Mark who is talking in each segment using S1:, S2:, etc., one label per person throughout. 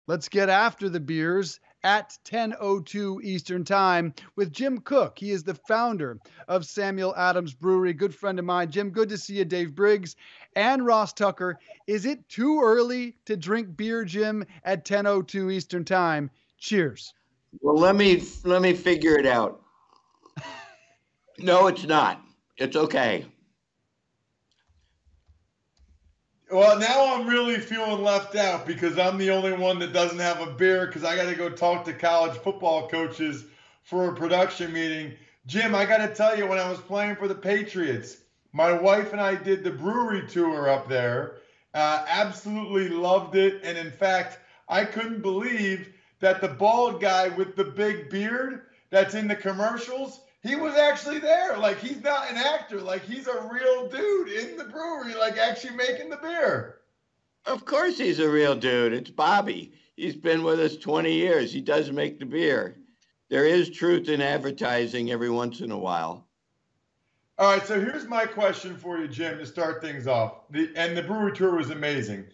S1: Let's get after the beers at 10:02 Eastern Time with Jim Koch. He is the founder of Samuel Adams Brewery, good friend of mine. Jim, good to see you. Dave Briggs and Ross Tucker. Is it too early to drink beer, Jim, at 10:02 Eastern Time? Cheers.
S2: Well, let me figure it out. No, it's not. It's okay.
S3: Well, now I'm really feeling left out because I'm the only one that doesn't have a beer because I got to go talk to college football coaches for a production meeting. Jim, I got to tell you, when I was playing for the Patriots, my wife and I did the brewery tour up there. Absolutely loved it. And in fact, I couldn't believe that the bald guy with the big beard that's in the commercials, he was actually there. Like, he's not an actor. Like, he's a real dude in the brewery, like actually making the beer.
S2: Of course he's a real dude. It's Bobby. He's been with us 20 years. He does make the beer. There is truth in advertising every once in a while.
S3: All right, so here's my question for you, Jim, to start things off. The brewery tour was amazing.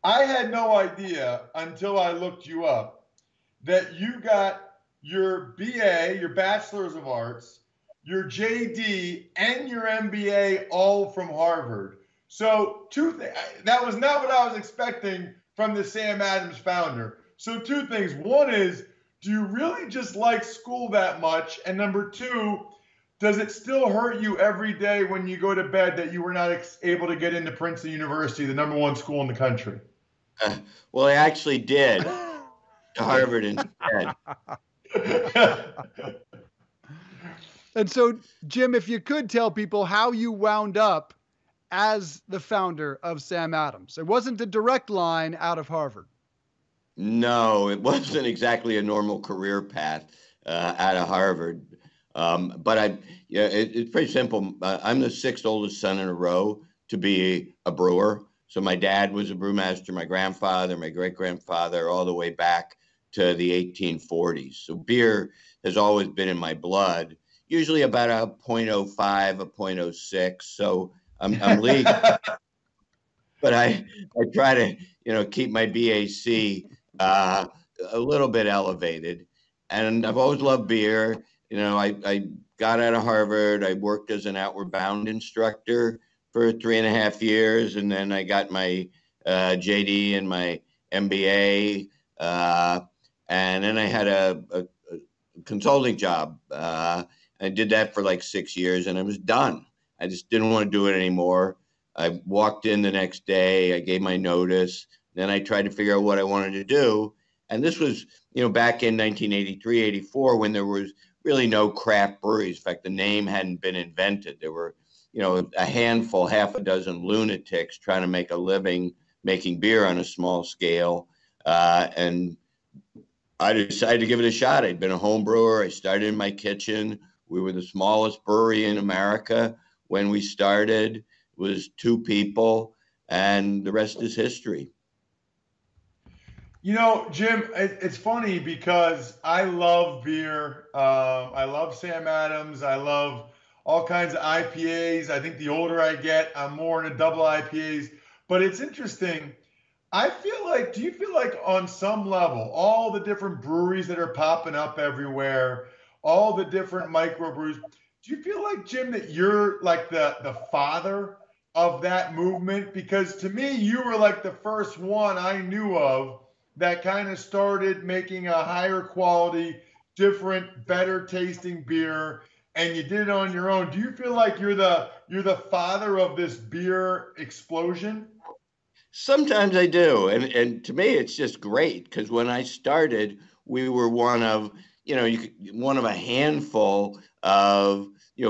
S3: I had no idea until I looked you up that you got your BA, your Bachelor's of Arts, your JD, and your MBA all from Harvard. So that was not what I was expecting from the Sam Adams founder. So two things. One is, do you really just like school that much? And number two, does it still hurt you every day when you go to bed that you were not able to get into Princeton University, the #1 school in the country?
S2: Well, I actually did to Harvard instead.
S1: And so, Jim, if you could tell people how you wound up as the founder of Sam Adams. It wasn't a direct line out of Harvard.
S2: No, it wasn't exactly a normal career path out of Harvard. It's pretty simple. I'm the sixth oldest son in a row to be a brewer. So my dad was a brewmaster, my grandfather, my great-grandfather, all the way back to the 1840s. So beer has always been in my blood, usually about a 0.05, a 0.06. So I'm legal, but I try to, keep my BAC a little bit elevated. And I've always loved beer. I got out of Harvard. I worked as an Outward Bound instructor for 3.5 years. And then I got my JD and my MBA. And then I had a consulting job. I did that for like 6 years and I was done. I just didn't want to do it anymore. I walked in the next day. I gave my notice. Then I tried to figure out what I wanted to do. And this was, back in 1983, 84, when there was really no craft breweries. In fact, the name hadn't been invented. There were, a handful, half a dozen lunatics trying to make a living making beer on a small scale. And I decided to give it a shot. I'd been a home brewer. I started in my kitchen. We were the smallest brewery in America when we started. It was 2 people, and the rest is history.
S3: Jim, it's funny because I love beer. I love Sam Adams. I love all kinds of IPAs. I think the older I get, I'm more into double IPAs. But it's interesting. Do you feel like on some level, all the different breweries that are popping up everywhere, all the different microbrews, do you feel like, Jim, that you're like the father of that movement? Because to me, you were like the first one I knew of that kind of started making a higher quality, different, better tasting beer, and you did it on your own. Do you feel like you're the father of this beer explosion?
S2: Sometimes I do. And to me, it's just great because when I started, we were one of a handful of,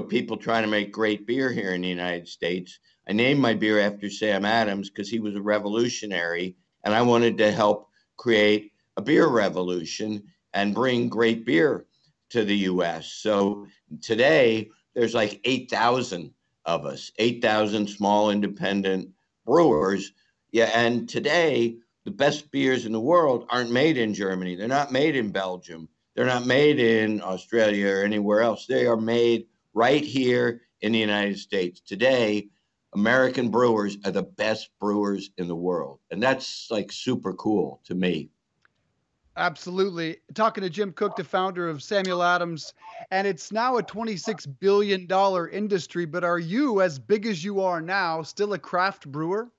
S2: people trying to make great beer here in the United States. I named my beer after Sam Adams because he was a revolutionary and I wanted to help create a beer revolution and bring great beer to the US. So today there's like 8,000 of us, 8,000 small independent brewers. Yeah, and today the best beers in the world aren't made in Germany. They're not made in Belgium. They're not made in Australia or anywhere else. They are made right here in the United States. Today, American brewers are the best brewers in the world. And that's like super cool to me.
S1: Absolutely. Talking to Jim Koch, the founder of Samuel Adams, and it's now a $26 billion industry. But are you, as big as you are now, still a craft brewer?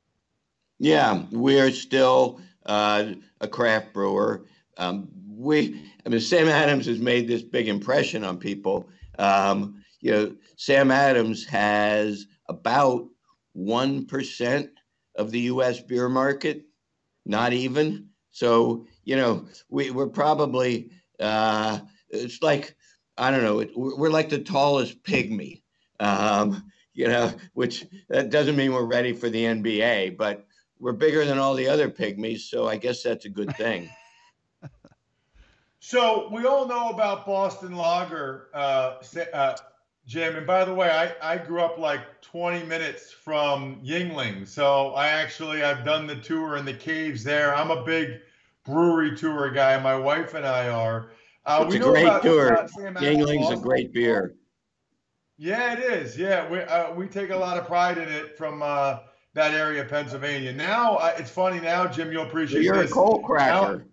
S2: Yeah, we're still a craft brewer. I mean, Sam Adams has made this big impression on people. Sam Adams has about 1% of the U.S. beer market, not even. So, we're probably, it's like, I don't know, we're like the tallest pygmy, which that doesn't mean we're ready for the NBA, but we're bigger than all the other pygmies. So I guess that's a good thing.
S3: So we all know about Boston Lager, Jim. And by the way, I grew up like 20 minutes from Yingling. So I've done the tour in the caves there. I'm a big brewery tour guy. My wife and I are.
S2: It's
S3: We
S2: a
S3: know
S2: great
S3: about
S2: tour.
S3: Sam Adams
S2: Yingling's a
S3: Boston.
S2: great beer.
S3: Yeah, it is. Yeah, we take a lot of pride in it from that area of Pennsylvania. Now, it's funny now, Jim, you'll
S2: So
S3: appreciate
S2: you're a
S3: this.
S2: coal
S3: Now,
S2: cracker.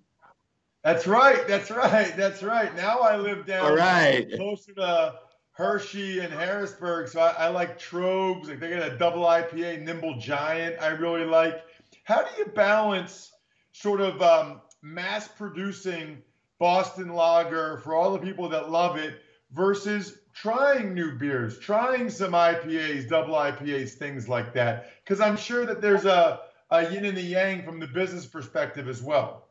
S3: that's right. That's right. That's right. Now I live
S2: All
S3: down
S2: right.
S3: closer to Hershey and Harrisburg, so I like Trogs. Like they got a double IPA, Nimble Giant. I really like. How do you balance sort of mass producing Boston Lager for all the people that love it versus trying new beers, trying some IPAs, double IPAs, things like that? Because I'm sure that there's a yin and a yang from the business perspective as well.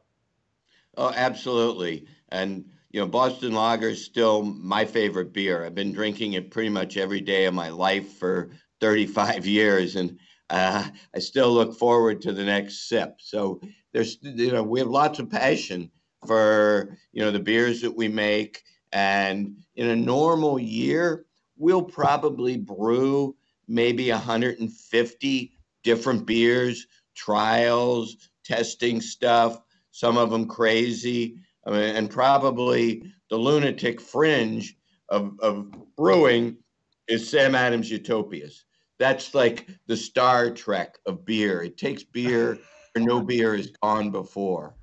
S2: Oh, absolutely. And, Boston Lager is still my favorite beer. I've been drinking it pretty much every day of my life for 35 years. And I still look forward to the next sip. So we have lots of passion for, the beers that we make. And in a normal year, we'll probably brew maybe 150 different beers, trials, testing stuff, some of them crazy. I mean, and probably the lunatic fringe of brewing is Sam Adams Utopias. That's like the Star Trek of beer. It takes beer where no beer has gone before.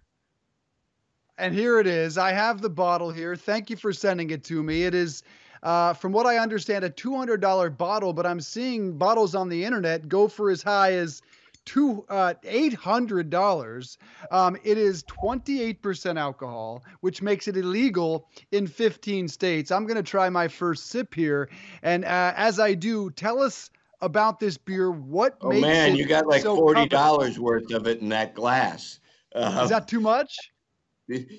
S1: And here it is. I have the bottle here. Thank you for sending it to me. It is, from what I understand, a $200 bottle, but I'm seeing bottles on the internet go for as high as $800. It is 28% alcohol, which makes it illegal in 15 states. I'm going to try my first sip here. And as I do, tell us about this beer. What
S2: Oh
S1: makes
S2: man,
S1: it
S2: you got like
S1: so
S2: $40
S1: coveted?
S2: worth of it in that glass.
S1: Is
S2: Uh,
S1: that too much?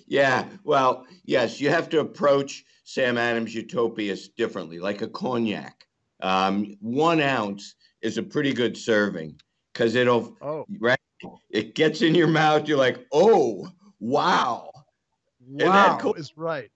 S2: Yeah, well, yes, you have to approach Sam Adams Utopias differently, like a cognac. 1 ounce is a pretty good serving because
S1: Oh,
S2: right, it gets in your mouth. You're like, oh, wow. And that,
S1: wow is right.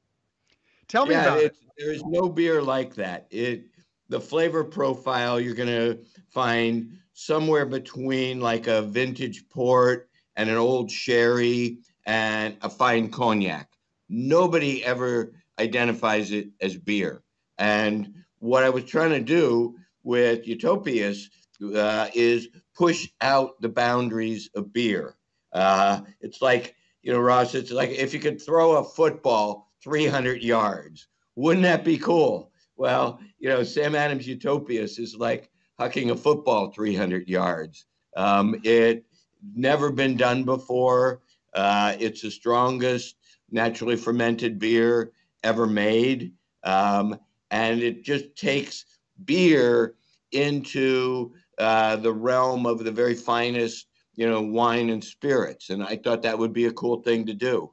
S1: Tell me
S2: yeah,
S1: about it.
S2: there is no beer like that. The flavor profile you're gonna find somewhere between like a vintage port and an old sherry and a fine cognac. Nobody ever identifies it as beer. And what I was trying to do with Utopias is push out the boundaries of beer. It's like, Ross, it's like if you could throw a football 300 yards, wouldn't that be cool? Well, Sam Adams Utopias is like hucking a football 300 yards. It never been done before. It's the strongest naturally fermented beer ever made. And it just takes beer into the realm of the very finest, wine and spirits. And I thought that would be a cool thing to do.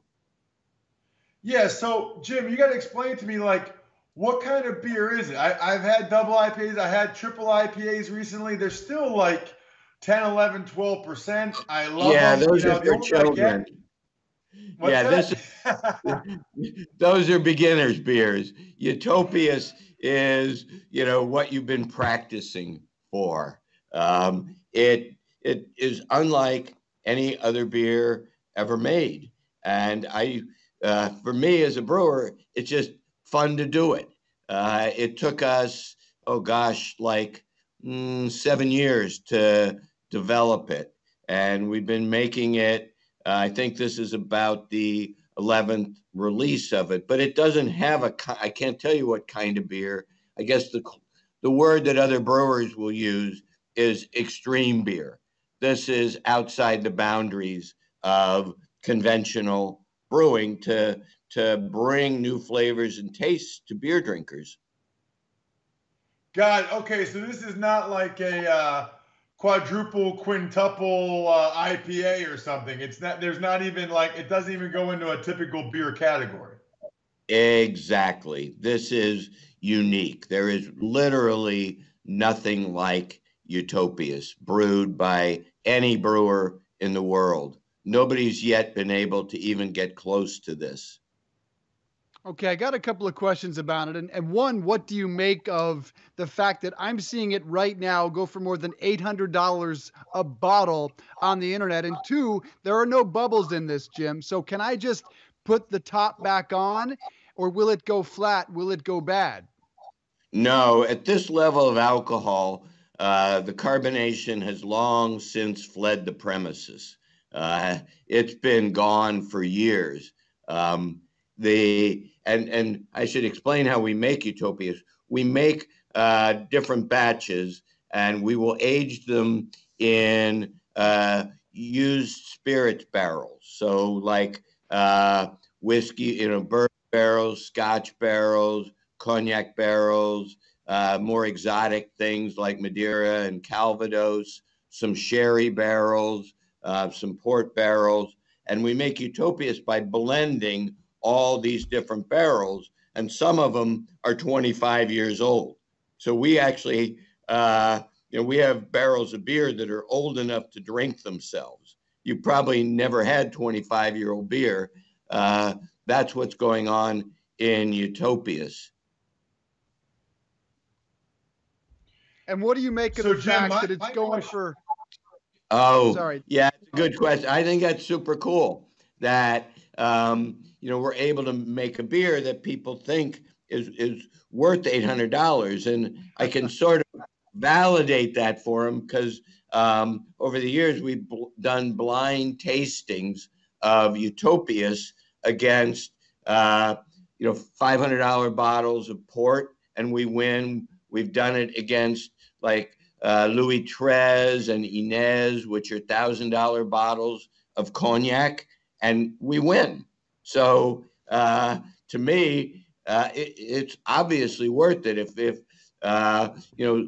S3: Yeah, so Jim, you got to explain to me like what kind of beer is it? I've had double IPAs, I had triple IPAs recently. They're still like 10, 11, 12%. I love
S2: Yeah,
S3: them.
S2: those are
S3: The
S2: for
S3: older I
S2: children.
S3: get, what's
S2: Yeah,
S3: that?
S2: those are beginners beers. Utopias is, what you've been practicing for. It is unlike any other beer ever made. And for me as a brewer, it's just fun to do it. It took us, oh gosh, like 7 years to develop it. And we've been making it. I think this is about the 11th release of it, but it doesn't have I can't tell you what kind of beer. I guess the word that other brewers will use is extreme beer. This is outside the boundaries of conventional brewing to bring new flavors and tastes to beer drinkers.
S3: God, okay, so this is not like a quadruple, quintuple IPA or something. It's not. There's not even like it doesn't even go into a typical beer category.
S2: Exactly. This is unique. There is literally nothing like Utopias brewed by any brewer in the world. Nobody's yet been able to even get close to this.
S1: Okay, I got a couple of questions about it. And one, what do you make of the fact that I'm seeing it right now go for more than $800 a bottle on the internet? And two, there are no bubbles in this, Jim. So can I just put the top back on, or will it go flat? Will it go bad?
S2: No, at this level of alcohol, the carbonation has long since fled the premises. It's been gone for years. And I should explain how we make Utopias. We make different batches, and we will age them in used spirits barrels. So like whiskey, bourbon barrels, Scotch barrels, cognac barrels, more exotic things like Madeira and Calvados, some sherry barrels, some port barrels. And we make Utopias by blending all these different barrels, and some of them are 25 years old. So we actually, we have barrels of beer that are old enough to drink themselves. You probably never had 25-year-old beer. That's what's going on in Utopias.
S1: And what do you make of the fact that it's going for?
S2: Oh, sorry. Yeah, it's a good question. I think that's super cool that we're able to make a beer that people think is worth $800, and I can sort of validate that for them because over the years we've done blind tastings of Utopias against $500 bottles of port, and we win. We've done it against like Louis XIII and Inez, which are $1,000 bottles of cognac, and we win. So to me, it's obviously worth it. If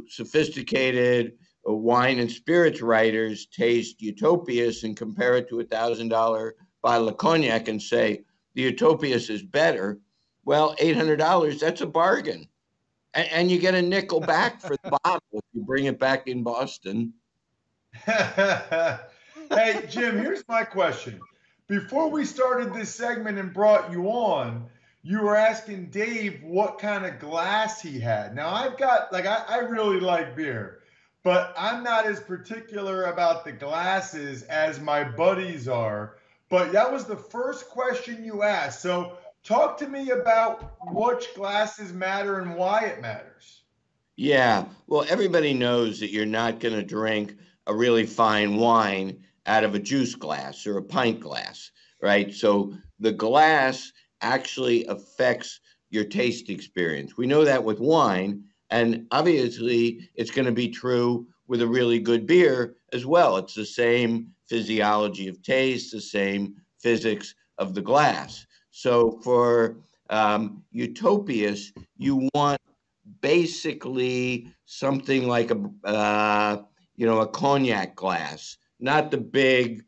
S2: sophisticated wine and spirits writers taste Utopias and compare it to $1,000 bottle of cognac and say the Utopias is better, well, $800, that's a bargain. And you get a nickel back for the bottle if you bring it back in Boston.
S3: Hey, Jim, here's my question. Before we started this segment and brought you on, you were asking Dave what kind of glass he had. Now, I've got, I really like beer, but I'm not as particular about the glasses as my buddies are. But that was the first question you asked. So talk to me about which glasses matter and why it matters.
S2: Yeah, well, everybody knows that you're not going to drink a really fine wine out of a juice glass or a pint glass, right? So the glass actually affects your taste experience. We know that with wine, and obviously it's going to be true with a really good beer as well. It's the same physiology of taste, the same physics of the glass. So for Utopias, you want basically something like a cognac glass, not the big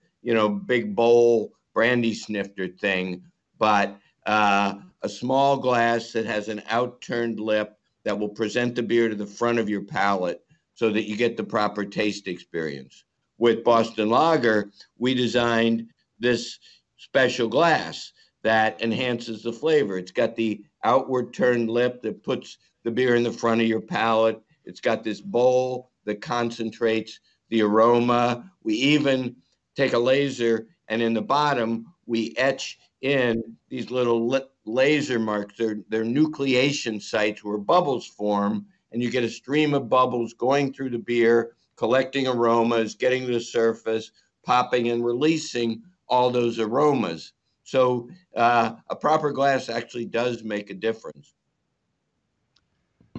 S2: bowl brandy snifter thing, but a small glass that has an outturned lip that will present the beer to the front of your palate so that you get the proper taste experience. With Boston Lager, we designed this special glass that enhances the flavor. It's got the outward turned lip that puts the beer in the front of your palate. It's got this bowl that concentrates the aroma. We even take a laser, and in the bottom, we etch in these little laser marks. They're nucleation sites where bubbles form, and you get a stream of bubbles going through the beer, collecting aromas, getting to the surface, popping and releasing all those aromas. So a proper glass actually does make a difference.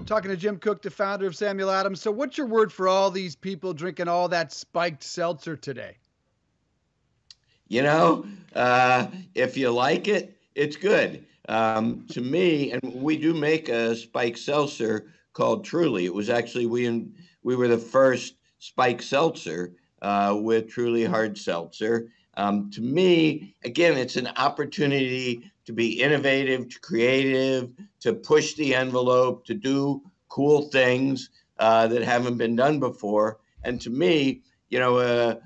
S1: Talking to Jim Koch, the founder of Samuel Adams. So what's your word for all these people drinking all that spiked seltzer today?
S2: You know, if you like it, it's good. To me, and we do make a spiked seltzer called Truly. It was actually we were the first spiked seltzer with Truly hard seltzer. To me, again, it's an opportunity to be innovative, to creative, to push the envelope, to do cool things that haven't been done before. And to me, you know,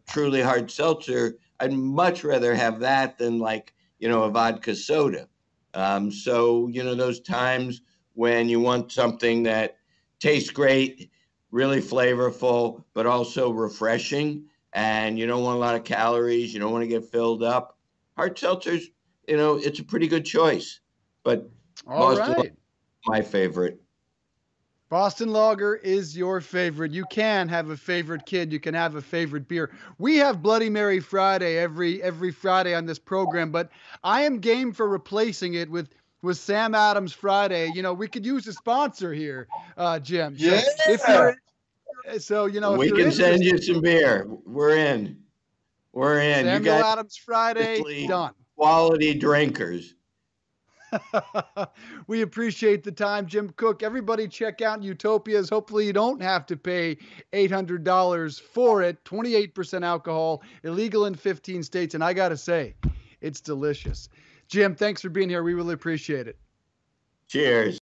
S2: Truly hard seltzer, I'd much rather have that than like, you know, a vodka soda. So, you know, those times when you want something that tastes great, really flavorful, but also refreshing, and you don't want a lot of calories, you don't want to get filled up. Hard seltzers, you know, it's a pretty good choice. But
S1: All
S2: Boston
S1: right.
S2: my favorite.
S1: Boston Lager is your favorite. You can have a favorite kid. You can have a favorite beer. We have Bloody Mary Friday every Friday on this program, but I am game for replacing it with Sam Adams Friday. You know, we could use a sponsor here, Jim. So
S3: Yeah.
S1: if you're you know, if
S2: We
S1: you're
S2: can send
S1: interested,
S2: you some beer. We're in. We're in. You
S1: Samuel
S2: guys
S1: Adams Friday,
S2: obviously
S1: done.
S2: quality drinkers.
S1: We appreciate the time, Jim Koch. Everybody check out Utopias. Hopefully you don't have to pay $800 for it. 28% alcohol, illegal in 15 states. And I got to say, it's delicious. Jim, thanks for being here. We really appreciate it.
S2: Cheers.